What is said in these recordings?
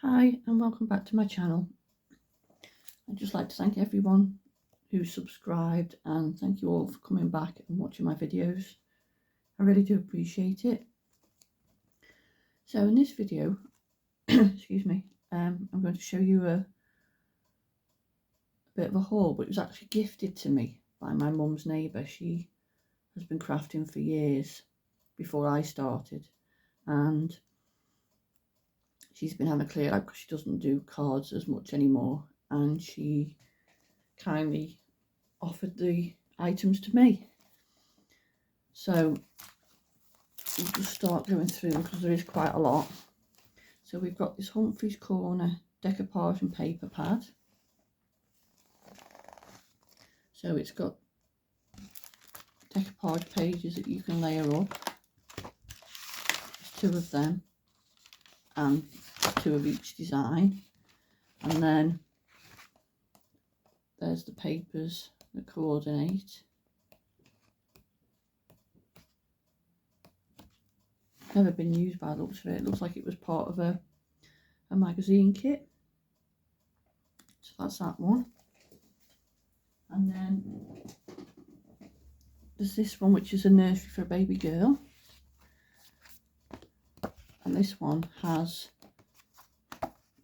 Hi and welcome back to my channel. I'd just like to thank everyone who subscribed and thank you all for coming back and watching my videos. I really do appreciate it. So in this video, excuse me, I'm going to show you a bit of a haul, but it was actually gifted to me by my mum's neighbour. She has been crafting for years before I started, and she's been having a clear out because she doesn't do cards as much anymore, and she kindly offered the items to me. So we'll just start going through because there is quite a lot. So we've got this Humphrey's Corner decoupage and paper pad. So it's got decoupage pages that you can layer up. There's 2 of them and 2 of each design. And then there's the papers that coordinate. Never been used by the looks of it. It looks like it was part of a magazine kit. So that's that one. And then there's this one, which is a nursery for a baby girl. And this one has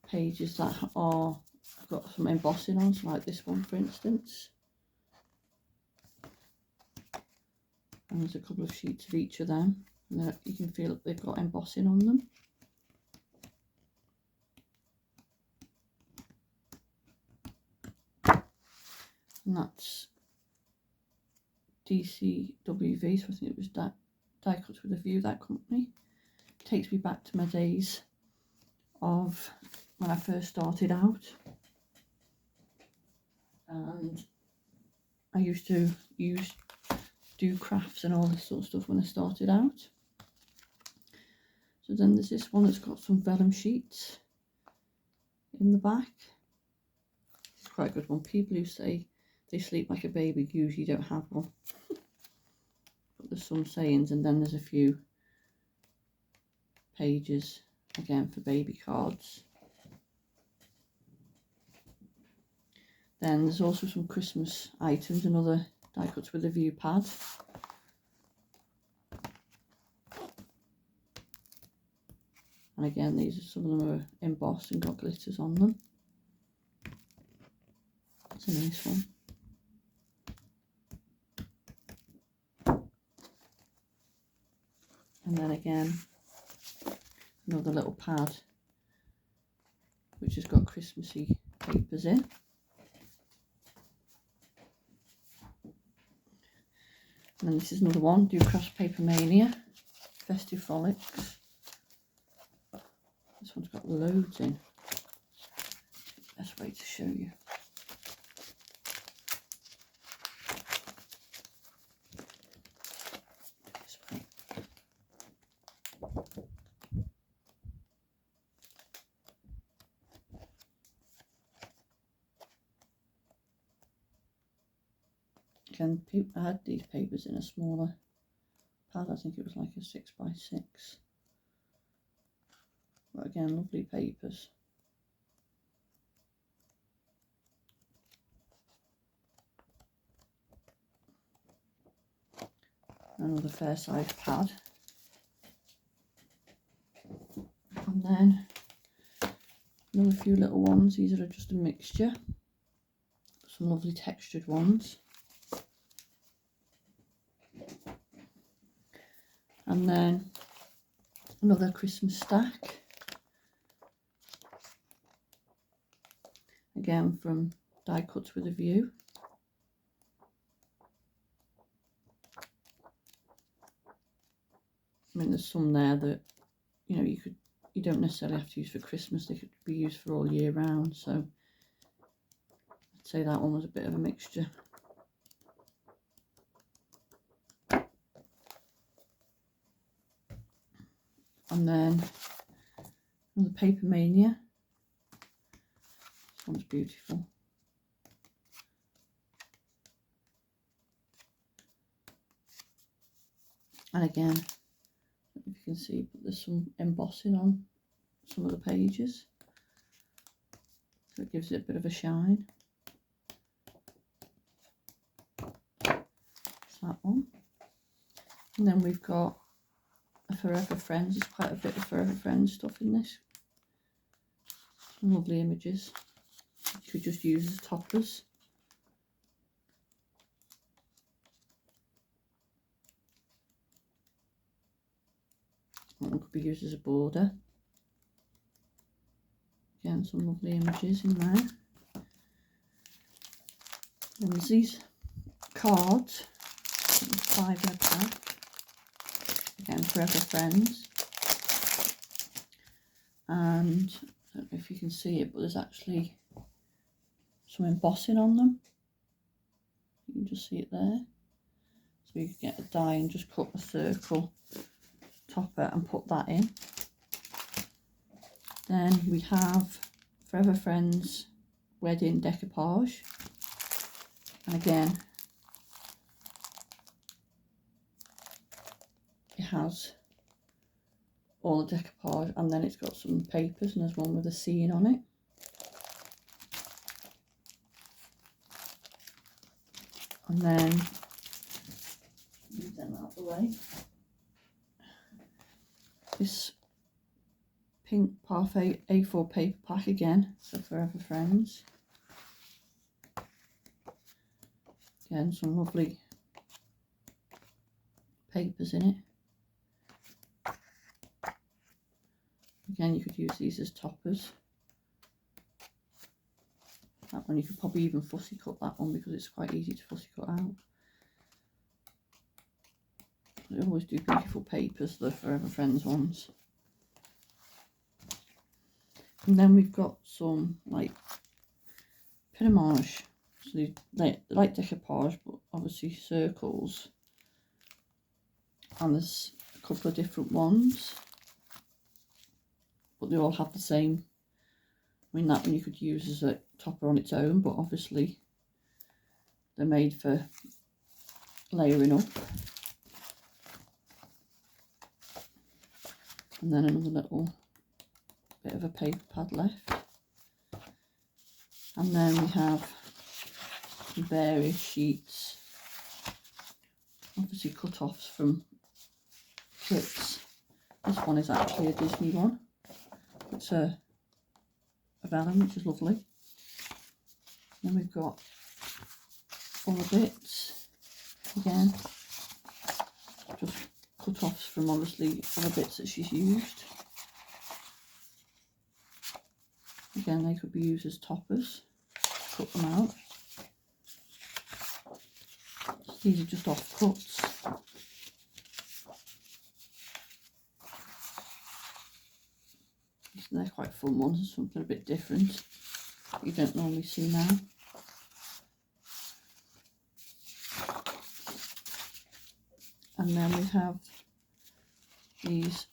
pages that are, I've got some embossing on, so like this one for instance. And there's a couple of sheets of each of them. And you can feel that they've got embossing on them. And that's DCWV, so I think it was Die Cuts with a View, that company. It takes me back to my days of when I first started out. And I used to do crafts and all this sort of stuff when I started out. So then there's this one that's got some vellum sheets in the back. It's quite a good one. People who say they sleep like a baby usually don't have one. But there's some sayings, and then there's a few pages again for baby cards. Then there's also some Christmas items, another Die Cuts with a View pad. And again, some of them are embossed and got glitters on them. It's a nice one. And then again, another little pad which has got Christmassy papers in. And then this is another one, Do Crafts Paper Mania, Festive Frolics. This one's got loads in. Best way to show you. This way. Again, I had these papers in a smaller pad. I think it was like a 6x6. But again, lovely papers. Another fair sized pad. And then another few little ones. These are just a mixture. Some lovely textured ones. And then another Christmas stack. Again from Die Cuts with a View. I mean, there's some there that, you know, you don't necessarily have to use for Christmas. They could be used for all year round. So I'd say that one was a bit of a mixture. And then another Paper Mania. This one's beautiful. And again, I don't know if you can see, but there's some embossing on some of the pages. so it gives it a bit of a shine. That's that one. And then we've got a Forever Friends. There's quite a bit of Forever Friends stuff in this. Some lovely images. You could just use as toppers. One could be used as a border. Again, some lovely images in there. And there's these cards, 5 in a pack. Again, Forever Friends. And I don't know if you can see it, but there's actually some embossing on them. You can just see it there. So you can get a die and just cut a circle topper and put that in. Then we have Forever Friends Wedding Decoupage. And again, it has all the decoupage, and then it's got some papers, and there's one with a scene on it. And then move them out of the way. This pink Parfait A4 paper pack again, so Forever Friends. Again, some lovely papers in it. Again, you could use these as toppers. That one you could probably even fussy cut that one because it's quite easy to fussy cut out. They always do beautiful papers, the Forever Friends ones. And then we've got some like pinamage. So they like decoupage, but obviously circles. And there's a couple of different ones, but they all have the same. I mean, that one you could use as a topper on its own, but obviously they're made for layering up. And then another little bit of a paper pad left. And then we have various sheets, obviously cut-offs from clips. This one is actually a Disney one. It's a vellum, which is lovely. Then we've got other bits, again, just cut-offs from obviously other bits that she's used. Again, they could be used as toppers. Cut them out. These are just off cuts. They're quite fun ones, something a bit different that you don't normally see now. And then we have these.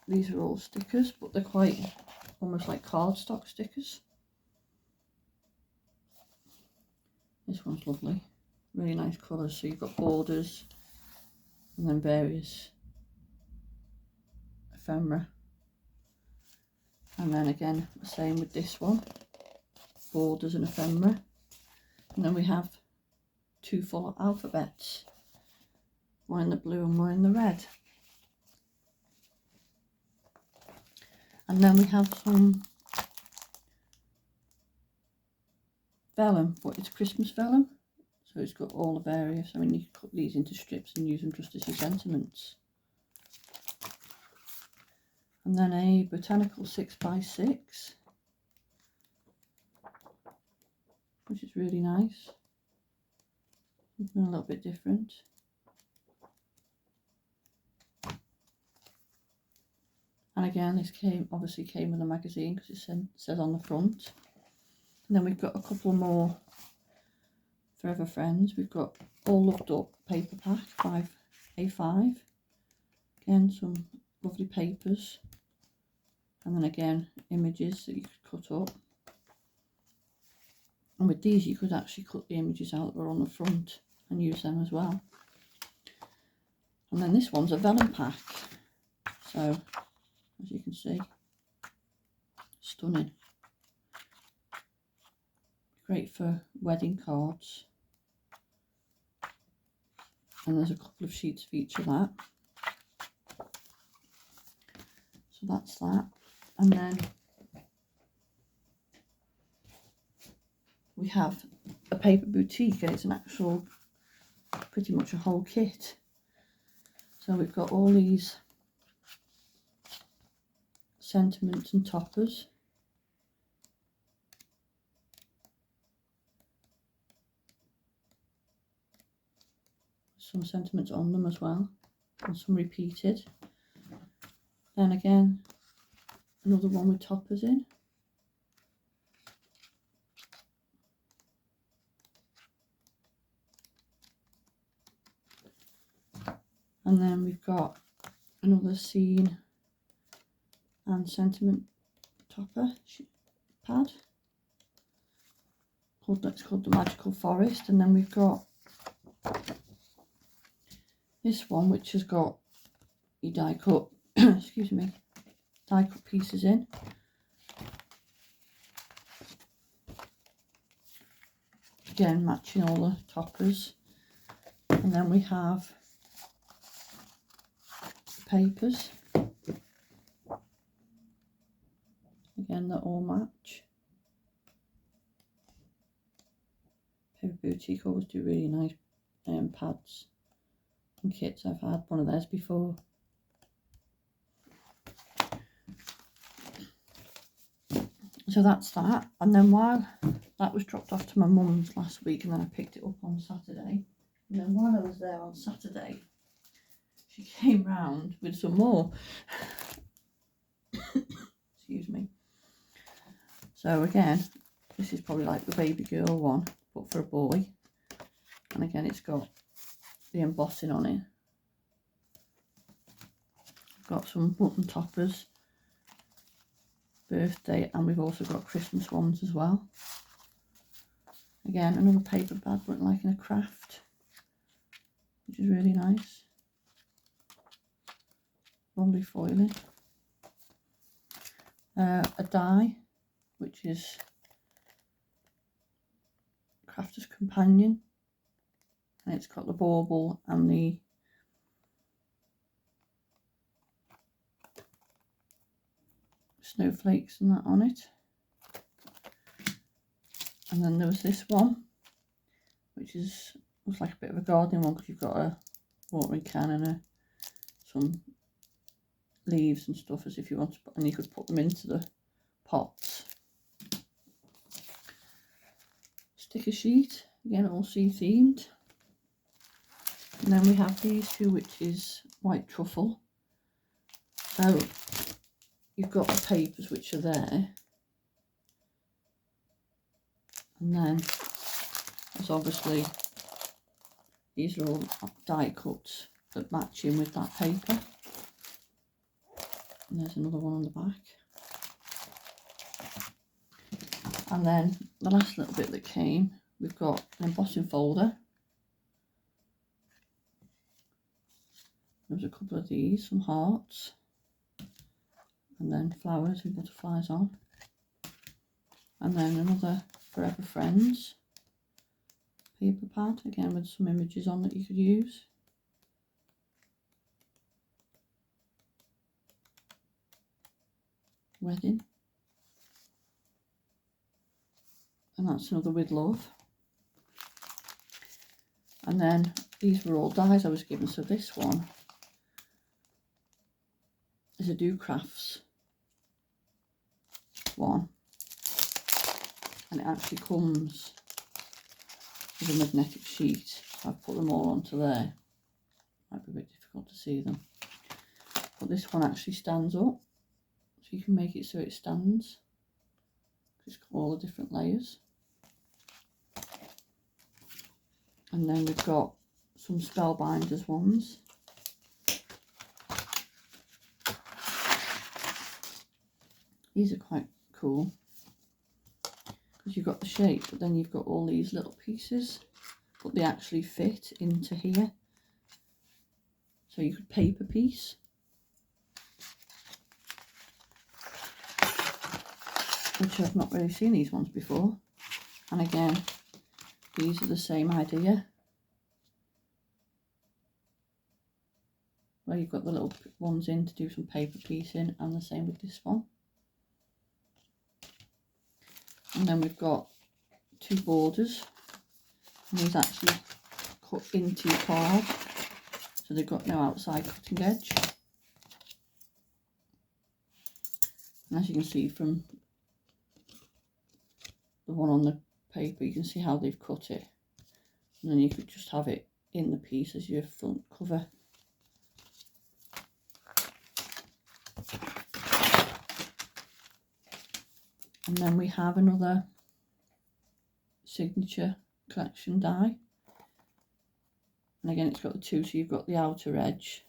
These are all stickers, but they're quite almost like cardstock stickers. This one's lovely, really nice colours. So you've got borders and then various ephemera. And then again, the same with this one, borders and ephemera. And then we have 2 full alphabets, one in the blue and one in the red. And then we have some vellum, but it's Christmas vellum. So it's got all the various, I mean, you could cut these into strips and use them just as your sentiments. And then a botanical 6x6, which is really nice. Something a little bit different. And again, this obviously came with a magazine because it says on the front. And then we've got a couple more Forever Friends. We've got All Loved Up paper pack, A5. Again, some lovely papers. And then again, images that you could cut up. And with these, you could actually cut the images out that were on the front and use them as well. And then this one's a vellum pack. So, as you can see, stunning. great for wedding cards. And there's a couple of sheets of each of that. So that's that. And then we have a paper boutique, and it's an actual, pretty much a whole kit. So we've got all these sentiments and toppers. Some sentiments on them as well, and some repeated. Then again, another one with toppers in. And then we've got another scene and sentiment topper pad. It's called the Magical Forest. And then we've got this one, which has got your die cut, excuse me, die cut pieces in. Again, matching all the toppers. And then we have papers. Again, they all match. Paper Boutique always do really nice pads and kits. I've had one of theirs before. So that's that. And then while that was dropped off to my mum's last week, and then I picked it up on Saturday. And then while I was there on Saturday, she came round with some more. Excuse me. So again, this is probably like the baby girl one, but for a boy. And again, it's got the embossing on it. Got some button toppers, birthday, and we've also got Christmas ones as well. Again, another paper bag, but like in a craft, which is really nice. Lovely foiling. A die, which is Crafter's Companion, and it's got the bauble and the snowflakes and that on it. And then there was this one, which looks like a bit of a gardening one, because you've got a watering can and some leaves and stuff, as if you want to, and you could put them into the pots. Sticker sheet, again all sea themed. And then we have these two, which is white truffle. So you've got the papers which are there, and then there's obviously, these are all die cuts that match in with that paper. And there's another one on the back. And then the last little bit that came, we've got an embossing folder. There's a couple of these, some hearts, and then flowers and butterflies on. And then another Forever Friends paper pad, again with some images on that you could use. Wedding. And that's another With Love. And then these were all dies I was given. So this one is a Do Crafts one, and it actually comes with a magnetic sheet. So I've put them all onto there. Might be a bit difficult to see them, but this one actually stands up, so you can make it so it stands. It's got all the different layers. And then we've got some Spellbinders ones. These are quite cool, because you've got the shape, but then you've got all these little pieces, but they actually fit into here. So you could paper piece. Which I've not really seen these ones before. And again, these are the same idea, where you've got the little ones in to do some paper piecing, and the same with this one. And then we've got 2 borders, and these actually cut into your card, so they've got no outside cutting edge. And as you can see from the one on the paper, you can see how they've cut it, and then you could just have it in the piece as your front cover. And then we have another signature collection die, and again it's got the 2, so you've got the outer edge,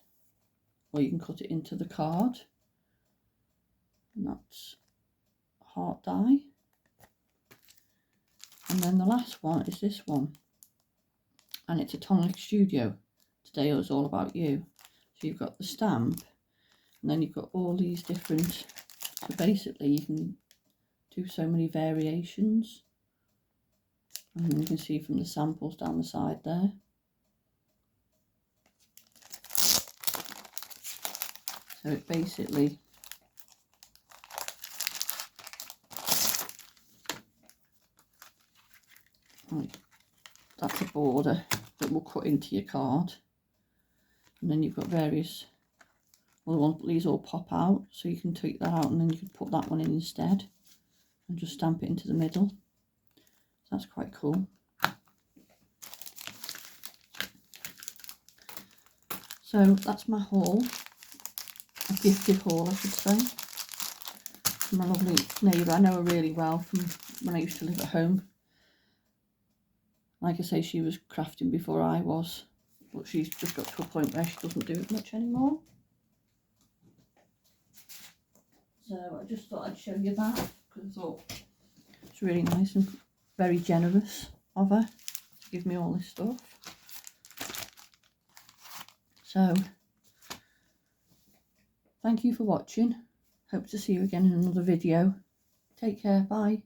or you can cut it into the card, and that's heart die. And then the last one is this one, and it's a Tonic Studio. Today it was all about you. So you've got the stamp, and then you've got all these different, so basically you can do so many variations, and you can see from the samples down the side there. So it basically that's a border that will cut into your card, and then you've got various other ones, but these all pop out, so you can take that out and then you can put that one in instead and just stamp it into the middle. So that's quite cool. So that's my haul, a gifted haul I should say, from my lovely neighbour. I know her really well from when I used to live at home. Like I say, she was crafting before I was, but she's just got to a point where she doesn't do it much anymore. So I just thought I'd show you that, because I thought it's really nice and very generous of her to give me all this stuff. So thank you for watching. Hope to see you again in another video. Take care. Bye.